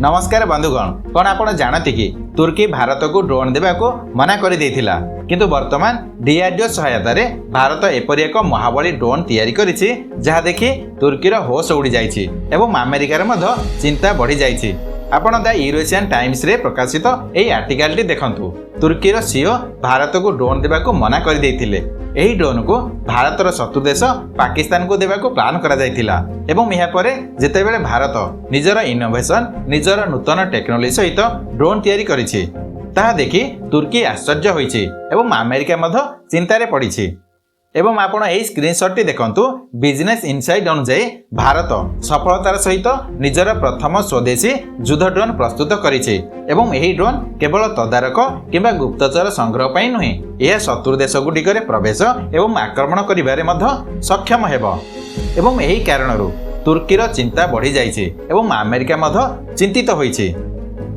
नमस्कार बंधुगण, कौन आप जानते कि तुर्की भारत को ड्रोन देवा को मना कर देथिला, किंतु वर्तमान DRDO सहायता रे भारत एपरि एक महाबली ड्रोन तैयारी करिछि जहा देखि तुर्कीर होश उड़ी जाइछि एवं अमेरिकार मध्य चिंता बढ़ी जाइछि। आपण द यूरोपियन टाइम्स रे प्रकाशित एई आर्टिकल टी देखंतु। तुर्कीर सीओ भारत को ड्रोन देवा को मना कर देथिले। एही ड्रोन को भारतर शत्रु देश पाकिस्तान को देवा को प्लान करा जायथिला एवं यहा परे जेतेबेले भारत निजर इनोवेशन निजर नूतन टेक्नोलोजी सहित ड्रोन तैयारी करिछि ताहा देखि तुर्की आश्चर्य होइछि एवं अमेरिका मध्य चिंतारे पड़िछि। एवं आपण एही स्क्रीनशॉट टी देखंतु। बिजनेस इनसाइड अनुसार भारत सफलतार सहित निजर प्रथम स्वदेशी युद्ध ड्रोन प्रस्तुत करिछि एवं एही ड्रोन केवल तदारक किंबा गुप्तचर संग्रह पई नुहे, यह शत्रु देश गुडिकरे प्रवेश एवं आक्रमण करिबारे मध्य सक्षम हेबो एवं एही कारणरू तुर्कीर चिंता बढ़ी जाइछि एवं अमेरिका मध्य चिंतित होइछि।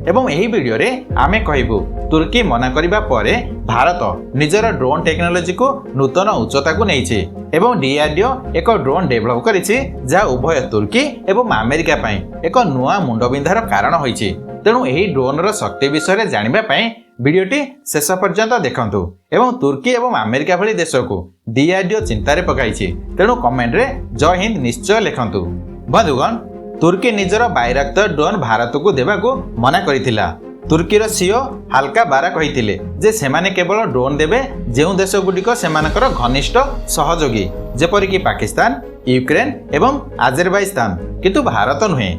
एवं एही वीडियो रे आमे कहिबु तुर्की मना करिबा परे भारत निजर ड्रोन टेक्नोलोजी को नूतन उच्चता को नैछि एवं DRDO एक ड्रोन डेभलप करिछि जा उभय तुर्की एवं अमेरिका पई एक नुआ मुंडबिंधार कारण होइछि। तेणु एही ड्रोन रो शक्ति विषय रे जानिबा पई वीडियोटी शेष पर्यंत देखंतु एवं तुर्की एवं अमेरिका भली देश को DRDO चिंतारे पकाइछि। तेणु कमेंट रे जय हिंद निश्चय लिखंतु। बंधुगण, तुर्की निजर बायराक्टर ड्रोन भारत को देवा को मना करिथिला। तुर्कीर सीओ हालका बारा कहिथिले जे सेमाने केवल ड्रोन देबे जेउ देश गुडिक सेमानकर घनिष्ठ सहयोगी जेपरि कि पाकिस्तान, यूक्रेन एवं आजरबाइजान, किंतु भारत नुहे।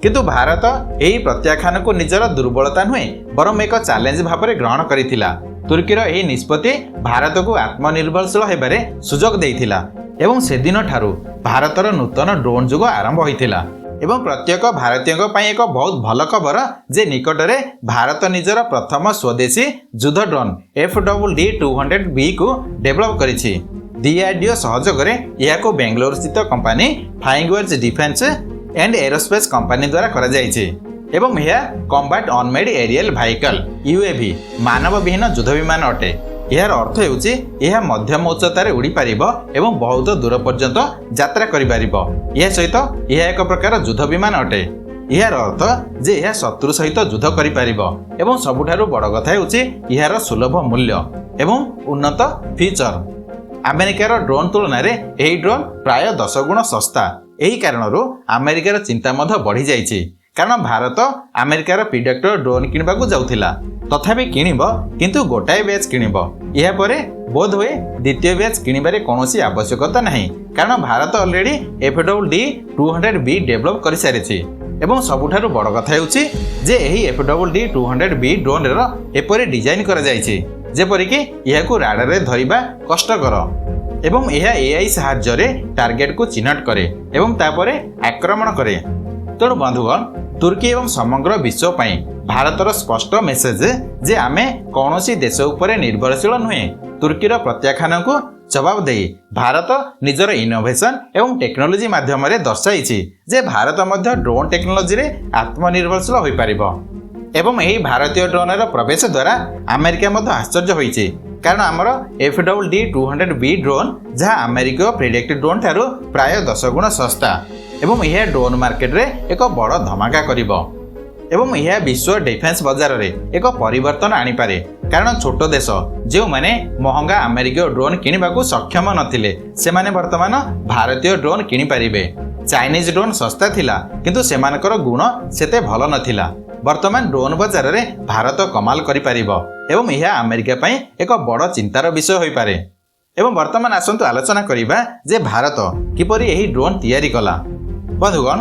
किंतु भारत एही प्रत्याख्यान को निजर दुर्बलता नुहे बरम एक चैलेंज भाବରେ ग्रहण करिथिला। तुर्कीर एही निष्पत्ति भारत को आत्मनिर्भरशील हेबारे सुजोग देइथिला एवं से दिन ठारू भारतर नूतन ड्रोन जुग आरंभ होइथिला। एवं प्रत्येक भारतीय एक बहुत भल खबर जे निकटरे भारत निजर प्रथम स्वदेशी युद्ध ड्रोन FWD-200B को डेभलप करिछि। DRDO सहयोग रे याको बेंगलोर स्थित company Flying Words Defence and Aerospace company द्वारा करा जायछि एवं यह combat unmanned aerial vehicle UAV मानव विहीन युद्ध विमान अटे। यार अर्थ हेउछि यह मध्यम उच्चतार उड़ी पारिबो एवं बहुत दूर पर्यंत यात्रा करि पारिबो। यह सहित यह एक प्रकार युद्ध विमान अटे। यार अर्थ जे यह शत्रु सहित युद्ध करि पारिबो एवं सबुठारु बड़ कथा हेउछि यार सुलभ मूल्य एवं उन्नत फीचर। अमेरिकार ड्रोन तुलना रे एही ड्रोन प्राय 10 गुण सस्ता। एही कारणरू अमेरिकार चिंता मध्य बढ़ी जाइछि, कारण भारत अमेरिकार प्रिडेक्टर ड्रोन किनिबा को जाउथिला। तथापि किनिब किंतु गोटाए बैच किनिब। यह परे बोध हुए द्वितीय बैच किनिबारे कोनोसी आवश्यकता नहीं, कारण भारत ऑलरेडी FWD-200B डेभलप करि सारिछि एवं सबुठारु बड़ कथा हेउछि जे एही FWD-200B ड्रोन रो एपरि डिजाइन करा जाइछि जेपरि कि यहाकू राडार रे धरिबा कष्टकर एवं यह AI सहायता रे टार्गेट को चिन्हट करे एवं तापरे आक्रमण करे। तेणु बंधुगण, तुर्की एवं समग्र विश्व पई भारतर स्पष्ट मेसेज जे आमे कौनसी देश उपरे निर्भरशील नुहे। तुर्कीर प्रत्याख्यान को जवाब देई भारत निजर इनोवेशन एवं टेक्नोलोजी माध्यम रे दर्शाइछि जे भारत मध्य ड्रोन टेक्नोलोजी रे आत्मनिर्भरशील होई पारिबो एवं एही भारतीय ड्रोन रो प्रवेश द्वारा अमेरिका मध्य आश्चर्य होइछि, कारण आमर FWD-200B ड्रोन जहाँ अमेरिका प्रिडेक्ट ड्रोन ठारू प्राय 10 गुण सस्ता एवं यह ड्रोन मार्केट रे एक बड़ धमाका करिबो एवं यह विश्व डिफेंस बाजार रे एक परिवर्तन आनी पारे, कारण छोट देश जो माने महंगा अमेरिका ड्रोन किनिबा को सक्षम नथिले सेमाने वर्तमान भारतीय ड्रोन किनि पारिबे। चाइनीज ड्रोन सस्ता थिला किंतु सेमानकर गुण सेते भल नथिला। वर्तमान ड्रोन बाजार रे भारत कमाल करि पारिबो एवं यह अमेरिका पई एक बड़ चिंतार विषय होई पारे। एवं वर्तमान आसंतु आलोचना करिबा जे भारत किपरि एही ड्रोन तैयारी कला। बंधुगण,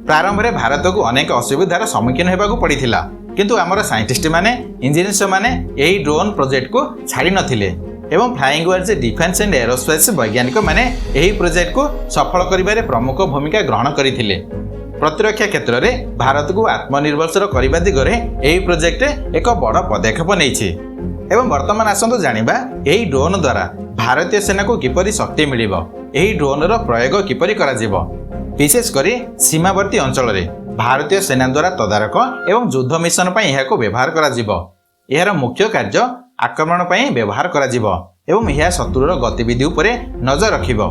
प्रारंभ में भारत को अनेक असुविधार सम्मुखीन होगा पड़ता, किंतु आमर साइंटिस्ट माने इंजीनियर्स माने यही ड्रोन प्रोजेक्ट को छाड़ी नथिले एवं flying Words Defence and aerospace वैज्ञानिक माने यही प्रोजेक्ट को सफल करिबारे प्रमुख भूमिका ग्रहण करथिले। प्रतिरक्षा क्षेत्र में भारत को आत्मनिर्भरशील करबा दिगरे यही प्रोजेक्ट एक बड़ पदक्षेप नेछि एवं वर्तमान आसंतु जानिबा यही ड्रोन द्वारा भारतीय सेना को किपरि शक्ति मिलिबो, यही ड्रोन रो प्रयोग किपरि करा जिवो। विशेषकर सीमावर्ती अंचल रे भारतीय सेना द्वारा तदारक एवं युद्ध मिशन पर यह व्यवहार करा जिवो। यार मुख्य कार्य आक्रमण पर व्यवहार करा जिवो एवं यह शत्रुर गतिविधि उपरे नजर रखिबो।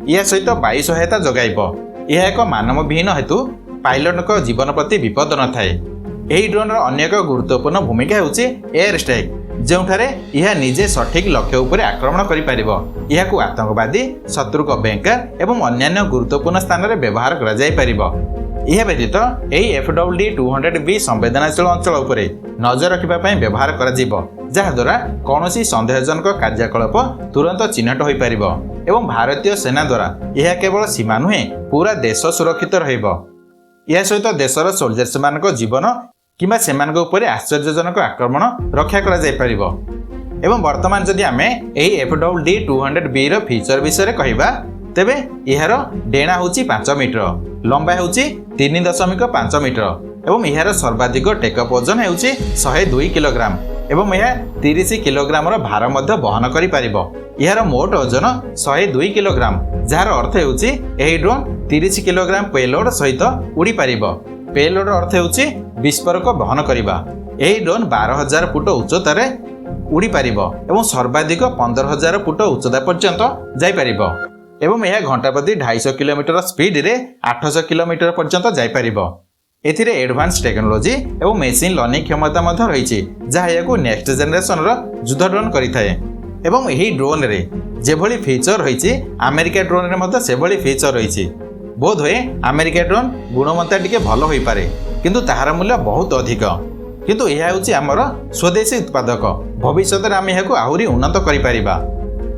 यह सहित वायु सहायता जगाइब। यह एक मानव विहीन हेतु पायलट जीवन प्रति विपद न थाए ଏହି ଡ୍ରୋନ୍ର ଅନ୍ୟ ଏକ ଗୁରୁତ୍ୱପୂର୍ଣ୍ଣ ଭୂମିକା ହେଉଛି ଏୟାର ଷ୍ଟ୍ରାଇକ୍, ଯେଉଁଠାରେ ଏହା ନିଜେ ସଠିକ୍ ଲକ୍ଷ୍ୟ ଉପରେ ଆକ୍ରମଣ କରିପାରିବ। ଏହାକୁ ଆତଙ୍କବାଦୀ, ଶତ୍ରୁଙ୍କ ବ୍ୟାଙ୍କର ଏବଂ ଅନ୍ୟାନ୍ୟ ଗୁରୁତ୍ୱପୂର୍ଣ୍ଣ ସ୍ଥାନରେ ବ୍ୟବହାର କରାଯାଇପାରିବ। ଏହା ବ୍ୟତୀତ ଏହି FWD-200B ସମ୍ବେଦନଶୀଳ ଅଞ୍ଚଳ ଉପରେ ନଜର ରଖିବା ପାଇଁ ବ୍ୟବହାର କରାଯିବ, ଯାହାଦ୍ୱାରା କୌଣସି ସନ୍ଦେହଜନକ କାର୍ଯ୍ୟକଳାପ ତୁରନ୍ତ ଚିହ୍ନଟ ହୋଇପାରିବ ଏବଂ ଭାରତୀୟ ସେନା ଦ୍ୱାରା ଏହା କେବଳ ସୀମା ନୁହେଁ, ପୁରା ଦେଶ ସୁରକ୍ଷିତ ରହିବ। ଏହା ସହିତ ଦେଶର ସୋଲଜର୍ସମାନଙ୍କ ଜୀବନ କିମ୍ବା ସେମାନଙ୍କ ଉପରେ ଆଶ୍ଚର୍ଯ୍ୟଜନକ ଆକ୍ରମଣ ରକ୍ଷା କରାଯାଇପାରିବ। ଏବଂ ବର୍ତ୍ତମାନ ଯଦି ଆମେ ଏହି FWD-200Bର ଫିଚର ବିଷୟରେ କହିବା, ତେବେ ଏହାର ଡେଣା ହେଉଛି 5 ମିଟର, ଲମ୍ବା ହେଉଛି 3.5 ମିଟର ଏବଂ ଏହାର ସର୍ବାଧିକ ଟେକଅପ୍ ଓଜନ ହେଉଛି 102 କିଲୋଗ୍ରାମ ଏବଂ ଏହା 30 କିଲୋଗ୍ରାମର ଭାର ମଧ୍ୟ ବହନ କରିପାରିବ। ଏହାର ମୋଟ ଓଜନ 102 କିଲୋଗ୍ରାମ, ଯାହାର ଅର୍ଥ ହେଉଛି ଏହି ଡ୍ରୋନ୍ 30 କିଲୋଗ୍ରାମ ପେଲୋଡ୍ ସହିତ ଉଡ଼ିପାରିବ। ପେଲୋଡ୍ ଅର୍ଥ ହେଉଛି ବିସ୍ଫୋରକ ବହନ କରିବା। ଏହି ଡ୍ରୋନ୍ 12,000 ଫୁଟ ଉଚ୍ଚତାରେ ଉଡ଼ିପାରିବ ଏବଂ ସର୍ବାଧିକ 15,000 ଫୁଟ ଉଚ୍ଚତା ପର୍ଯ୍ୟନ୍ତ ଯାଇପାରିବ ଏବଂ ଏହା ଘଣ୍ଟା ପ୍ରତି 250 କିଲୋମିଟର ସ୍ପିଡରେ 800 କିଲୋମିଟର ପର୍ଯ୍ୟନ୍ତ ଯାଇପାରିବ। ଏଥିରେ ଏଡଭାନ୍ସ ଟେକ୍ନୋଲୋଜି ଏବଂ ମେସିନ୍ ଲର୍ଣ୍ଣିଂ କ୍ଷମତା ମଧ୍ୟ ରହିଛି, ଯାହା ଏହାକୁ ନେକ୍ସଟ ଜେନେରେସନର ଯୁଦ୍ଧ ଡ୍ରୋନ୍ କରିଥାଏ। ଏବଂ ଏହି ଡ୍ରୋନ୍ରେ ଯେଭଳି ଫିଚର ରହିଛି, ଆମେରିକା ଡ୍ରୋନ୍ରେ ମଧ୍ୟ ସେଭଳି ଫିଚର ରହିଛି। ବୋଧହୁଏ ଆମେରିକା ଡ୍ରୋନ୍ ଗୁଣବତ୍ତା ଟିକେ ଭଲ ହୋଇପାରେ, କିନ୍ତୁ ତାହାର ମୂଲ୍ୟ ବହୁତ ଅଧିକ। କିନ୍ତୁ ଏହା ହେଉଛି ଆମର ସ୍ୱଦେଶୀ ଉତ୍ପାଦକ। ଭବିଷ୍ୟତରେ ଆମେ ଏହାକୁ ଆହୁରି ଉନ୍ନତ କରିପାରିବା।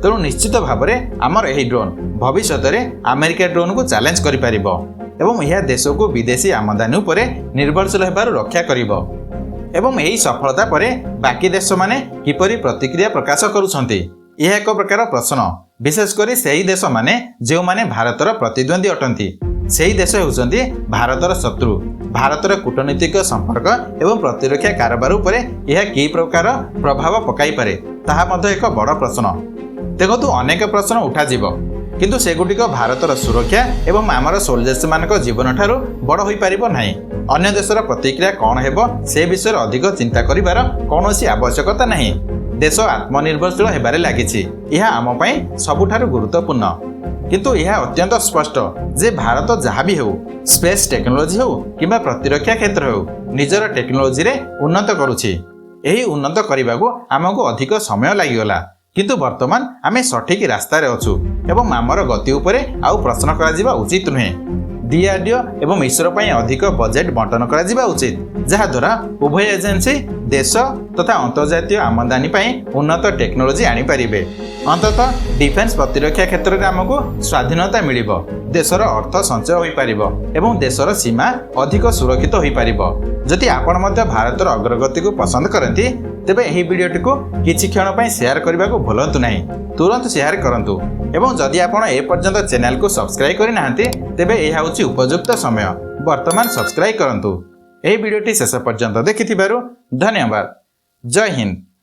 ତେଣୁ ନିଶ୍ଚିତ ଭାବରେ ଆମର ଏହି ଡ୍ରୋନ୍ ଭବିଷ୍ୟତରେ ଆମେରିକା ଡ୍ରୋନ୍କୁ ଚ୍ୟାଲେଞ୍ଜ କରିପାରିବ ଏବଂ ଏହା ଦେଶକୁ ବିଦେଶୀ ଆମଦାନୀ ଉପରେ ନିର୍ଭରଶୀଳ ହେବାରୁ ରକ୍ଷା କରିବ। ଏବଂ ଏହି ସଫଳତା ପରେ ବାକି ଦେଶମାନେ କିପରି ପ୍ରତିକ୍ରିୟା ପ୍ରକାଶ କରୁଛନ୍ତି, ଏହା ଏକ ପ୍ରକାର ପ୍ରଶ୍ନ। ବିଶେଷ କରି ସେହି ଦେଶମାନେ ଯେଉଁମାନେ ଭାରତର ପ୍ରତିଦ୍ୱନ୍ଦ୍ୱୀ ଅଟନ୍ତି। ସେହି ଦେଶ ହେଉଛନ୍ତି ଭାରତର ଶତ୍ରୁ। ଭାରତର କୂଟନୈତିକ ସମ୍ପର୍କ ଏବଂ ପ୍ରତିରକ୍ଷା କାରବାର ଉପରେ ଏହା କି ପ୍ରକାର ପ୍ରଭାବ ପକାଇପାରେ, ତାହା ମଧ୍ୟ ଏକ ବଡ଼ ପ୍ରଶ୍ନ। ଦେଖନ୍ତୁ, ଅନେକ ପ୍ରଶ୍ନ ଉଠାଯିବ, କିନ୍ତୁ ସେଗୁଡ଼ିକ ଭାରତର ସୁରକ୍ଷା ଏବଂ ଆମର ସୋଲଜର୍ସମାନଙ୍କ ଜୀବନଠାରୁ ବଡ଼ ହୋଇପାରିବ ନାହିଁ। ଅନ୍ୟ ଦେଶର ପ୍ରତିକ୍ରିୟା କ'ଣ ହେବ ସେ ବିଷୟରେ ଅଧିକ ଚିନ୍ତା କରିବାର କୌଣସି ଆବଶ୍ୟକତା ନାହିଁ। ଦେଶ ଆତ୍ମନିର୍ଭରଶୀଳ ହେବାରେ ଲାଗିଛି, ଏହା ଆମ ପାଇଁ ସବୁଠାରୁ ଗୁରୁତ୍ୱପୂର୍ଣ୍ଣ। କିନ୍ତୁ ଏହା ଅତ୍ୟନ୍ତ ସ୍ପଷ୍ଟ ଯେ ଭାରତ ଯାହା ବି ହେଉ, ସ୍ପେସ୍ ଟେକ୍ନୋଲୋଜି ହେଉ କିମ୍ବା ପ୍ରତିରକ୍ଷା କ୍ଷେତ୍ର ହେଉ, ନିଜର ଟେକ୍ନୋଲୋଜିରେ ଉନ୍ନତ କରୁଛି। ଏହି ଉନ୍ନତ କରିବାକୁ ଆମକୁ ଅଧିକ ସମୟ ଲାଗିଗଲା, କିନ୍ତୁ ବର୍ତ୍ତମାନ ଆମେ ସଠିକ୍ ରାସ୍ତାରେ ଅଛୁ ଏବଂ ଆମର ଗତି ଉପରେ ଆଉ ପ୍ରଶ୍ନ କରାଯିବା ଉଚିତ ନୁହେଁ। DRDO ଏବଂ ଇସ୍ରୋ ପାଇଁ ଅଧିକ ବଜେଟ୍ ବଣ୍ଟନ କରାଯିବା ଉଚିତ, ଯାହାଦ୍ୱାରା ଉଭୟ ଏଜେନ୍ସି ଦେଶ ତଥା ଅନ୍ତର୍ଜାତୀୟ ଆମଦାନୀ ପାଇଁ ଉନ୍ନତ ଟେକ୍ନୋଲୋଜି ଆଣିପାରିବେ। ଅନ୍ତତଃ ଡିଫେନ୍ସ ପ୍ରତିରକ୍ଷା କ୍ଷେତ୍ରରେ ଆମକୁ ସ୍ୱାଧୀନତା ମିଳିବ, ଦେଶର ଅର୍ଥ ସଞ୍ଚୟ ହୋଇପାରିବ ଏବଂ ଦେଶର ସୀମା ଅଧିକ ସୁରକ୍ଷିତ ହୋଇପାରିବ। ଯଦି ଆପଣ ମଧ୍ୟ ଭାରତର ଅଗ୍ରଗତିକୁ ପସନ୍ଦ କରନ୍ତି, ତେବେ ଏହି ଭିଡ଼ିଓଟିକୁ କିଛି କ୍ଷଣ ପାଇଁ ସେୟାର କରିବାକୁ ଭୁଲନ୍ତୁ ନାହିଁ। ତୁରନ୍ତ ସେୟାର କରନ୍ତୁ ଏବଂ ଯଦି ଆପଣ ଏପର୍ଯ୍ୟନ୍ତ ଚ୍ୟାନେଲକୁ ସବସ୍କ୍ରାଇବ୍ କରିନାହାନ୍ତି, ତେବେ ଏହା ହେଉଛି ଉପଯୁକ୍ତ ସମୟ। ବର୍ତ୍ତମାନ ସବସ୍କ୍ରାଇବ୍ କରନ୍ତୁ। ଏହି ଭିଡ଼ିଓଟି ଶେଷ ପର୍ଯ୍ୟନ୍ତ ଦେଖିଥିବାରୁ ଧନ୍ୟବାଦ। ଜୟ ହିନ୍ଦ।